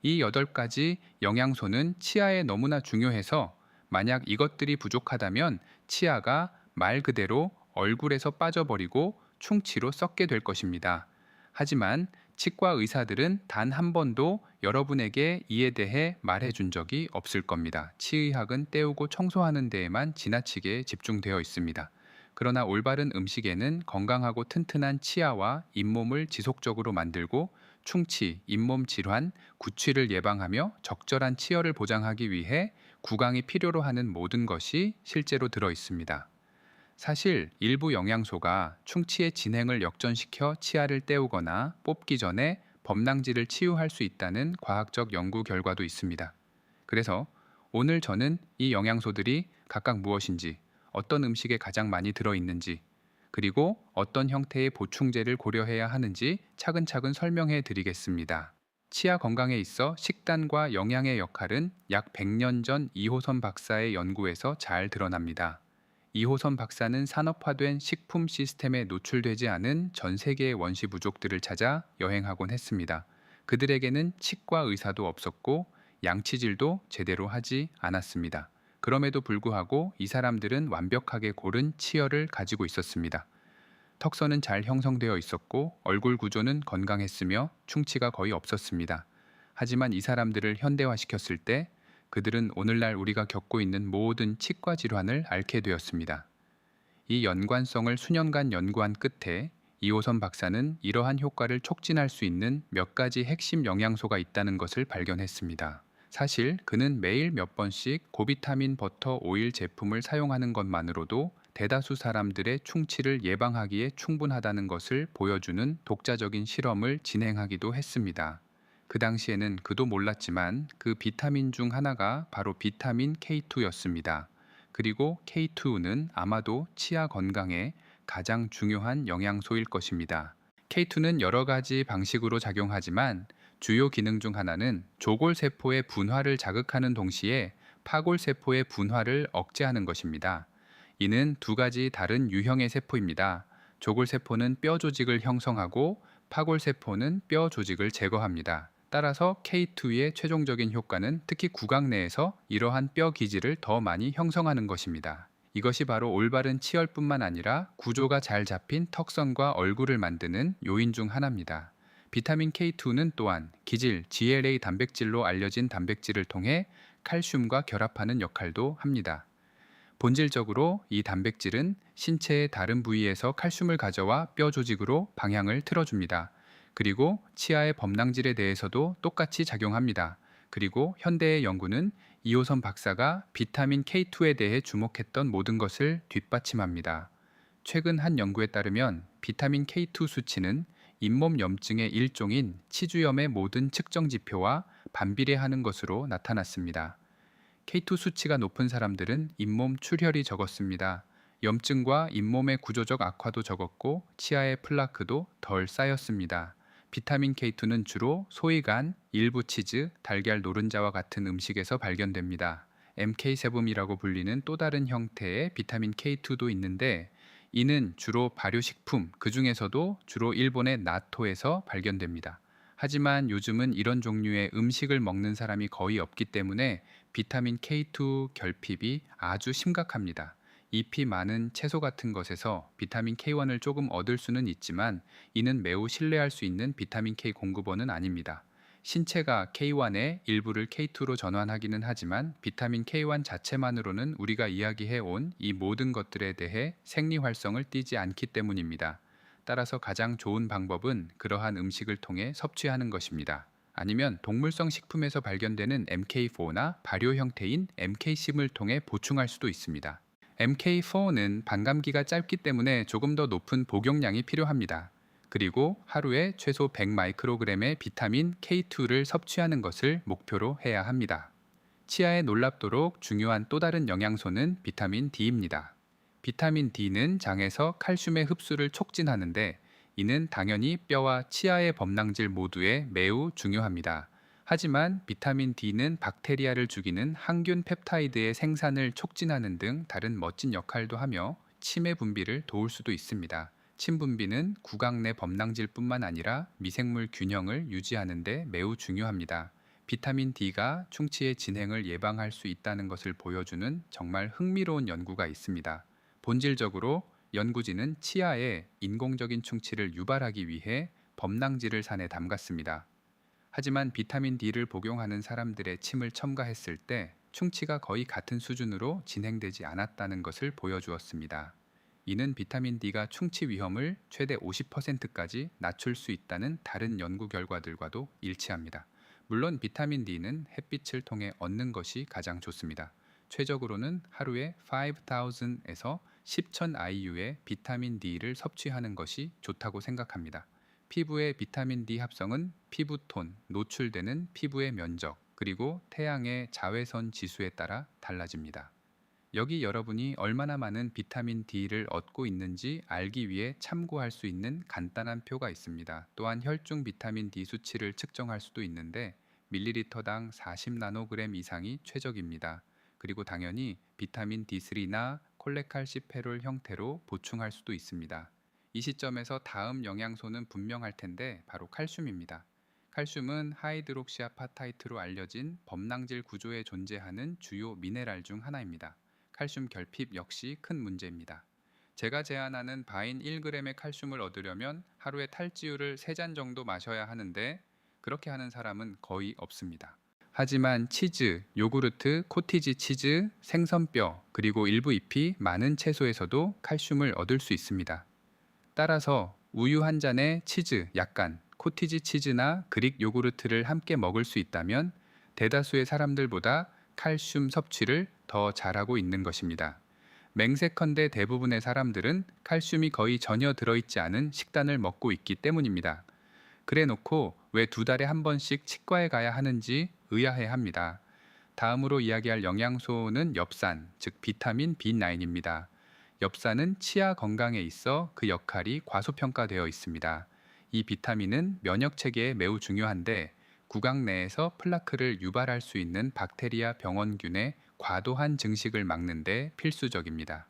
이 8가지 영양소는 치아에 너무나 중요해서 만약 이것들이 부족하다면 치아가 말 그대로 얼굴에서 빠져버리고 충치로 썩게 될 것입니다. 하지만 치과 의사들은 단 한 번도 여러분에게 이에 대해 말해준 적이 없을 겁니다. 치의학은 때우고 청소하는 데에만 지나치게 집중되어 있습니다. 그러나 올바른 음식에는 건강하고 튼튼한 치아와 잇몸을 지속적으로 만들고 충치, 잇몸 질환, 구취를 예방하며 적절한 치열을 보장하기 위해 구강이 필요로 하는 모든 것이 실제로 들어 있습니다. 사실 일부 영양소가 충치의 진행을 역전시켜 치아를 때우거나 뽑기 전에 범랑지를 치유할 수 있다는 과학적 연구 결과도 있습니다. 그래서 오늘 저는 이 영양소들이 각각 무엇인지, 어떤 음식에 가장 많이 들어있는지, 그리고 어떤 형태의 보충제를 고려해야 하는지 차근차근 설명해 드리겠습니다. 치아 건강에 있어 식단과 영양의 역할은 약 100년 전 이호선 박사의 연구에서 잘 드러납니다. 이호선 박사는 산업화된 식품 시스템에 노출되지 않은 전 세계의 원시 부족들을 찾아 여행하곤 했습니다. 그들에게는 치과 의사도 없었고 양치질도 제대로 하지 않았습니다. 그럼에도 불구하고 이 사람들은 완벽하게 고른 치열을 가지고 있었습니다. 턱선은 잘 형성되어 있었고 얼굴 구조는 건강했으며 충치가 거의 없었습니다. 하지만 이 사람들을 현대화시켰을 때 그들은 오늘날 우리가 겪고 있는 모든 치과 질환을 앓게 되었습니다. 이 연관성을 수년간 연구한 끝에 이호선 박사는 이러한 효과를 촉진할 수 있는 몇 가지 핵심 영양소가 있다는 것을 발견했습니다. 사실 그는 매일 몇 번씩 고비타민 버터 오일 제품을 사용하는 것만으로도 대다수 사람들의 충치를 예방하기에 충분하다는 것을 보여주는 독자적인 실험을 진행하기도 했습니다. 그 당시에는 그도 몰랐지만 그 비타민 중 하나가 바로 비타민 K2였습니다. 그리고 K2는 아마도 치아 건강에 가장 중요한 영양소일 것입니다. K2는 여러 가지 방식으로 작용하지만 주요 기능 중 하나는 조골세포의 분화를 자극하는 동시에 파골세포의 분화를 억제하는 것입니다. 이는 두 가지 다른 유형의 세포입니다. 조골세포는 뼈 조직을 형성하고 파골세포는 뼈 조직을 제거합니다. 따라서 K2의 최종적인 효과는 특히 구강 내에서 이러한 뼈 기질을 더 많이 형성하는 것입니다. 이것이 바로 올바른 치열뿐만 아니라 구조가 잘 잡힌 턱선과 얼굴을 만드는 요인 중 하나입니다. 비타민 K2는 또한 기질, GLA 단백질로 알려진 단백질을 통해 칼슘과 결합하는 역할도 합니다. 본질적으로 이 단백질은 신체의 다른 부위에서 칼슘을 가져와 뼈 조직으로 방향을 틀어줍니다. 그리고 치아의 범랑질에 대해서도 똑같이 작용합니다. 그리고 현대의 연구는 이호선 박사가 비타민 K2에 대해 주목했던 모든 것을 뒷받침합니다. 최근 한 연구에 따르면 비타민 K2 수치는 잇몸 염증의 일종인 치주염의 모든 측정 지표와 반비례하는 것으로 나타났습니다. K2 수치가 높은 사람들은 잇몸 출혈이 적었습니다. 염증과 잇몸의 구조적 악화도 적었고 치아의 플라크도 덜 쌓였습니다. 비타민 K2는 주로 소이간, 일부 치즈, 달걀 노른자와 같은 음식에서 발견됩니다. MK7이라고 불리는 또 다른 형태의 비타민 K2도 있는데 이는 주로 발효식품, 그 중에서도 주로 일본의 나토에서 발견됩니다. 하지만 요즘은 이런 종류의 음식을 먹는 사람이 거의 없기 때문에 비타민 K2 결핍이 아주 심각합니다. 잎이 많은 채소 같은 것에서 비타민 K1을 조금 얻을 수는 있지만 이는 매우 신뢰할 수 있는 비타민 K 공급원은 아닙니다. 신체가 K1의 일부를 K2로 전환하기는 하지만 비타민 K1 자체만으로는 우리가 이야기해 온 이 모든 것들에 대해 생리 활성을 띠지 않기 때문입니다. 따라서 가장 좋은 방법은 그러한 음식을 통해 섭취하는 것입니다. 아니면 동물성 식품에서 발견되는 MK4나 발효 형태인 MK10을 통해 보충할 수도 있습니다. MK4는 반감기가 짧기 때문에 조금 더 높은 복용량이 필요합니다. 그리고 하루에 최소 100마이크로그램의 비타민 K2를 섭취하는 것을 목표로 해야 합니다. 치아에 놀랍도록 중요한 또 다른 영양소는 비타민 D입니다. 비타민 D는 장에서 칼슘의 흡수를 촉진하는데 이는 당연히 뼈와 치아의 범랑질 모두에 매우 중요합니다. 하지만 비타민 D는 박테리아를 죽이는 항균 펩타이드의 생산을 촉진하는 등 다른 멋진 역할도 하며 침의 분비를 도울 수도 있습니다. 침 분비는 구강 내 범랑질뿐만 아니라 미생물 균형을 유지하는 데 매우 중요합니다. 비타민 D가 충치의 진행을 예방할 수 있다는 것을 보여주는 정말 흥미로운 연구가 있습니다. 본질적으로 연구진은 치아에 인공적인 충치를 유발하기 위해 범랑질을 산에 담갔습니다. 하지만 비타민 D를 복용하는 사람들의 침을 첨가했을 때 충치가 거의 같은 수준으로 진행되지 않았다는 것을 보여주었습니다. 이는 비타민 D가 충치 위험을 최대 50%까지 낮출 수 있다는 다른 연구 결과들과도 일치합니다. 물론 비타민 D는 햇빛을 통해 얻는 것이 가장 좋습니다. 최적으로는 하루에 5,000에서 10,000 IU의 비타민 D를 섭취하는 것이 좋다고 생각합니다. 피부의 비타민 D 합성은 피부톤, 노출되는 피부의 면적, 그리고 태양의 자외선 지수에 따라 달라집니다. 여기 여러분이 얼마나 많은 비타민 D를 얻고 있는지 알기 위해 참고할 수 있는 간단한 표가 있습니다. 또한 혈중 비타민 D 수치를 측정할 수도 있는데 밀리리터당 40 나노그램 이상이 최적입니다. 그리고 당연히 비타민 D3나 콜레칼시페롤 형태로 보충할 수도 있습니다. 이 시점에서 다음 영양소는 분명할 텐데 바로 칼슘입니다. 칼슘은 하이드록시아파타이트로 알려진 범랑질 구조에 존재하는 주요 미네랄 중 하나입니다. 칼슘 결핍 역시 큰 문제입니다. 제가 제안하는 바인 1g의 칼슘을 얻으려면 하루에 탈지우를 3잔 정도 마셔야 하는데 그렇게 하는 사람은 거의 없습니다. 하지만 치즈, 요구르트, 코티지 치즈, 생선뼈, 그리고 일부 잎이 많은 채소에서도 칼슘을 얻을 수 있습니다. 따라서 우유 한 잔에 치즈, 약간, 코티지 치즈나 그릭 요구르트를 함께 먹을 수 있다면 대다수의 사람들보다 칼슘 섭취를 더 잘하고 있는 것입니다. 맹세컨대 대부분의 사람들은 칼슘이 거의 전혀 들어있지 않은 식단을 먹고 있기 때문입니다. 그래 놓고 왜 2달에 한 번씩 치과에 가야 하는지 의아해합니다. 다음으로 이야기할 영양소는 엽산, 즉 비타민 B9입니다. 엽산은 치아 건강에 있어 그 역할이 과소평가되어 있습니다. 이 비타민은 면역 체계에 매우 중요한데 구강 내에서 플라크를 유발할 수 있는 박테리아 병원균의 과도한 증식을 막는 데 필수적입니다.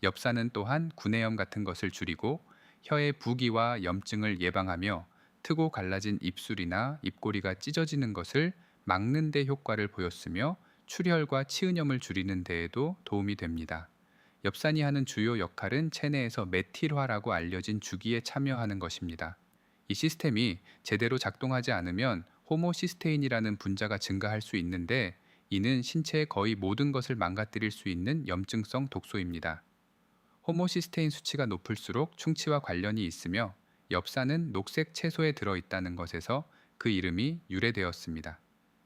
엽산은 또한 구내염 같은 것을 줄이고 혀의 부기와 염증을 예방하며 트고 갈라진 입술이나 입꼬리가 찢어지는 것을 막는 데 효과를 보였으며 출혈과 치은염을 줄이는 데에도 도움이 됩니다. 엽산이 하는 주요 역할은 체내에서 메틸화라고 알려진 주기에 참여하는 것입니다. 이 시스템이 제대로 작동하지 않으면 호모시스테인이라는 분자가 증가할 수 있는데 이는 신체의 거의 모든 것을 망가뜨릴 수 있는 염증성 독소입니다. 호모시스테인 수치가 높을수록 충치와 관련이 있으며 엽산은 녹색 채소에 들어있다는 것에서 그 이름이 유래되었습니다.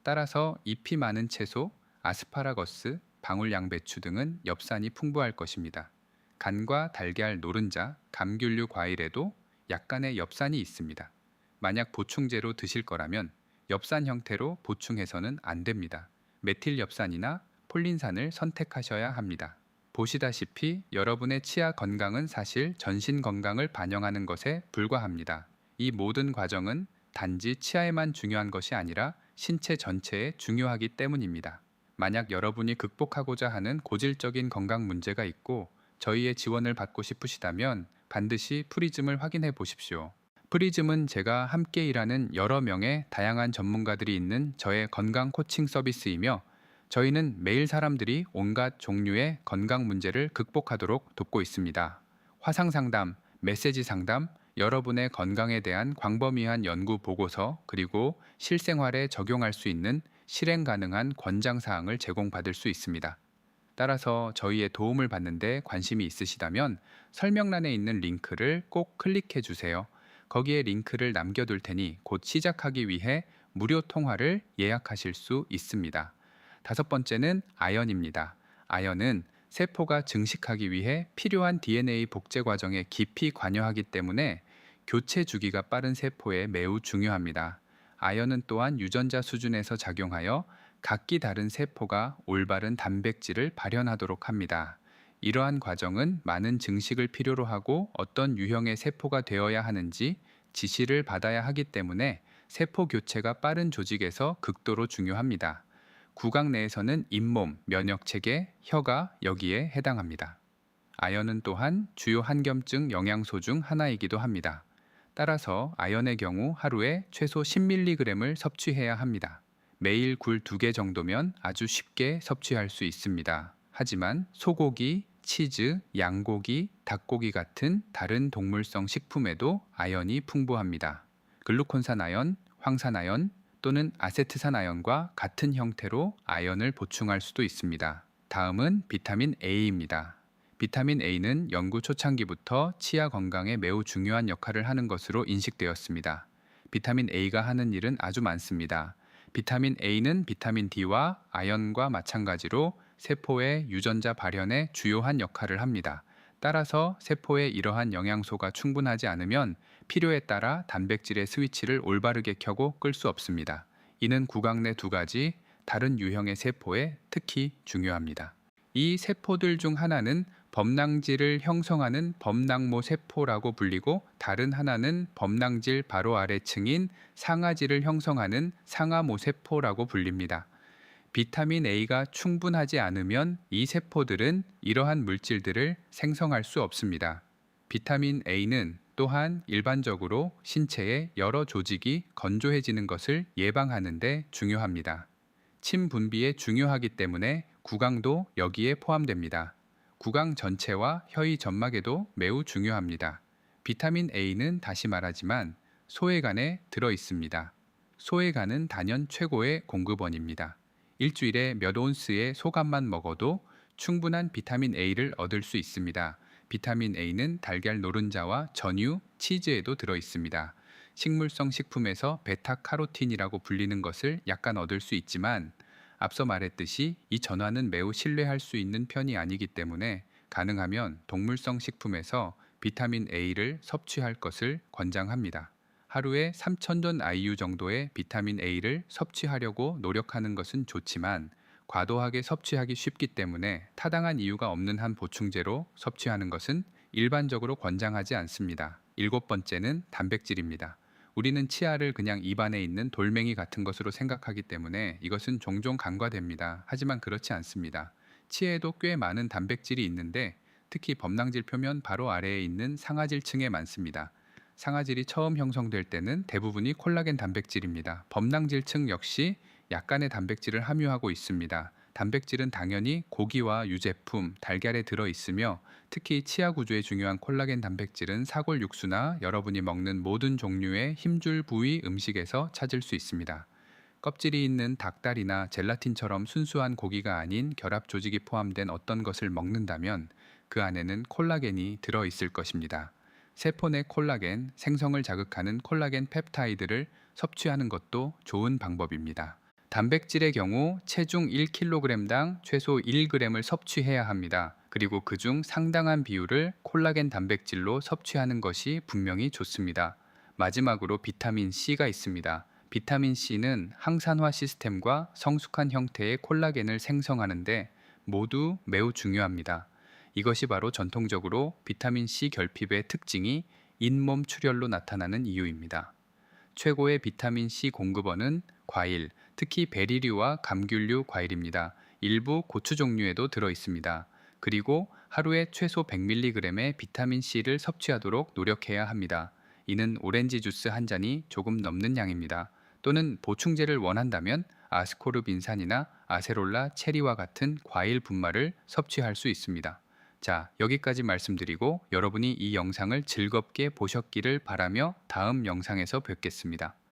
따라서 잎이 많은 채소, 아스파라거스, 방울양배추 등은 엽산이 풍부할 것입니다. 간과 달걀, 노른자, 감귤류 과일에도 약간의 엽산이 있습니다. 만약 보충제로 드실 거라면 엽산 형태로 보충해서는 안 됩니다. 메틸엽산이나 폴린산을 선택하셔야 합니다. 보시다시피 여러분의 치아 건강은 사실 전신 건강을 반영하는 것에 불과합니다. 이 모든 과정은 단지 치아에만 중요한 것이 아니라 신체 전체에 중요하기 때문입니다. 만약 여러분이 극복하고자 하는 고질적인 건강 문제가 있고 저희의 지원을 받고 싶으시다면 반드시 프리즘을 확인해 보십시오. 프리즘은 제가 함께 일하는 여러 명의 다양한 전문가들이 있는 저의 건강 코칭 서비스이며 저희는 매일 사람들이 온갖 종류의 건강 문제를 극복하도록 돕고 있습니다. 화상 상담, 메시지 상담, 여러분의 건강에 대한 광범위한 연구 보고서, 그리고 실생활에 적용할 수 있는 실행 가능한 권장 사항을 제공받을 수 있습니다. 따라서 저희의 도움을 받는데 관심이 있으시다면 설명란에 있는 링크를 꼭 클릭해 주세요. 거기에 링크를 남겨둘 테니 곧 시작하기 위해 무료 통화를 예약하실 수 있습니다. 5번째는 아연입니다. 아연은 세포가 증식하기 위해 필요한 DNA 복제 과정에 깊이 관여하기 때문에 교체 주기가 빠른 세포에 매우 중요합니다. 아연은 또한 유전자 수준에서 작용하여 각기 다른 세포가 올바른 단백질을 발현하도록 합니다. 이러한 과정은 많은 증식을 필요로 하고 어떤 유형의 세포가 되어야 하는지 지시를 받아야 하기 때문에 세포 교체가 빠른 조직에서 극도로 중요합니다. 구강 내에서는 잇몸, 면역체계, 혀가 여기에 해당합니다. 아연은 또한 주요 한겸증 영양소 중 하나이기도 합니다. 따라서 아연의 경우 하루에 최소 10mg을 섭취해야 합니다. 매일 굴 2개 정도면 아주 쉽게 섭취할 수 있습니다. 하지만 소고기, 치즈, 양고기, 닭고기 같은 다른 동물성 식품에도 아연이 풍부합니다. 글루콘산 아연, 황산 아연 또는 아세트산 아연과 같은 형태로 아연을 보충할 수도 있습니다. 다음은 비타민 A입니다. 비타민 A는 연구 초창기부터 치아 건강에 매우 중요한 역할을 하는 것으로 인식되었습니다. 비타민 A가 하는 일은 아주 많습니다. 비타민 A는 비타민 D와 아연과 마찬가지로 세포의 유전자 발현에 주요한 역할을 합니다. 따라서 세포에 이러한 영양소가 충분하지 않으면 필요에 따라 단백질의 스위치를 올바르게 켜고 끌 수 없습니다. 이는 구강 내 2가지 다른 유형의 세포에 특히 중요합니다. 이 세포들 중 하나는 범낭질을 형성하는 범낭모 세포라고 불리고 다른 하나는 범낭질 바로 아래층인 상아질을 형성하는 상아모 세포라고 불립니다. 비타민 A가 충분하지 않으면 이 세포들은 이러한 물질들을 생성할 수 없습니다. 비타민 A는 또한 일반적으로 신체의 여러 조직이 건조해지는 것을 예방하는 데 중요합니다. 침 분비에 중요하기 때문에 구강도 여기에 포함됩니다. 구강 전체와 혀의 점막에도 매우 중요합니다. 비타민 A는 다시 말하지만 소외간에 들어 있습니다. 소외간은 단연 최고의 공급원입니다. 일주일에 몇 온스의 소간만 먹어도 충분한 비타민 A를 얻을 수 있습니다. 비타민 A는 달걀 노른자와 전유, 치즈에도 들어 있습니다. 식물성 식품에서 베타카로틴이라고 불리는 것을 약간 얻을 수 있지만 앞서 말했듯이 이 전화는 매우 신뢰할 수 있는 편이 아니기 때문에 가능하면 동물성 식품에서 비타민 A를 섭취할 것을 권장합니다. 하루에 3,000전 IU 정도의 비타민 A를 섭취하려고 노력하는 것은 좋지만 과도하게 섭취하기 쉽기 때문에 타당한 이유가 없는 한 보충제로 섭취하는 것은 일반적으로 권장하지 않습니다. 7번째는 단백질입니다. 우리는 치아를 그냥 입안에 있는 돌멩이 같은 것으로 생각하기 때문에 이것은 종종 간과됩니다. 하지만 그렇지 않습니다. 치아에도 꽤 많은 단백질이 있는데 특히 범낭질 표면 바로 아래에 있는 상아질층에 많습니다. 상아질이 처음 형성될 때는 대부분이 콜라겐 단백질입니다. 범낭질층 역시 약간의 단백질을 함유하고 있습니다. 단백질은 당연히 고기와 유제품, 달걀에 들어 있으며 특히 치아 구조에 중요한 콜라겐 단백질은 사골 육수나 여러분이 먹는 모든 종류의 힘줄 부위 음식에서 찾을 수 있습니다. 껍질이 있는 닭다리나 젤라틴처럼 순수한 고기가 아닌 결합 조직이 포함된 어떤 것을 먹는다면 그 안에는 콜라겐이 들어 있을 것입니다. 세포 내 콜라겐 생성을 자극하는 콜라겐 펩타이드를 섭취하는 것도 좋은 방법입니다. 단백질의 경우 체중 1kg당 최소 1g을 섭취해야 합니다. 그리고 그중 상당한 비율을 콜라겐 단백질로 섭취하는 것이 분명히 좋습니다. 마지막으로 비타민 C가 있습니다. 비타민 C는 항산화 시스템과 성숙한 형태의 콜라겐을 생성하는데 모두 매우 중요합니다. 이것이 바로 전통적으로 비타민 C 결핍의 특징이 잇몸 출혈로 나타나는 이유입니다. 최고의 비타민 C 공급원은 과일, 특히 베리류와 감귤류 과일입니다. 일부 고추 종류에도 들어 있습니다. 그리고 하루에 최소 100mg의 비타민 C를 섭취하도록 노력해야 합니다. 이는 오렌지 주스 한 잔이 조금 넘는 양입니다. 또는 보충제를 원한다면 아스코르빈산이나 아세롤라 체리와 같은 과일 분말을 섭취할 수 있습니다. 자, 여기까지 말씀드리고 여러분이 이 영상을 즐겁게 보셨기를 바라며 다음 영상에서 뵙겠습니다.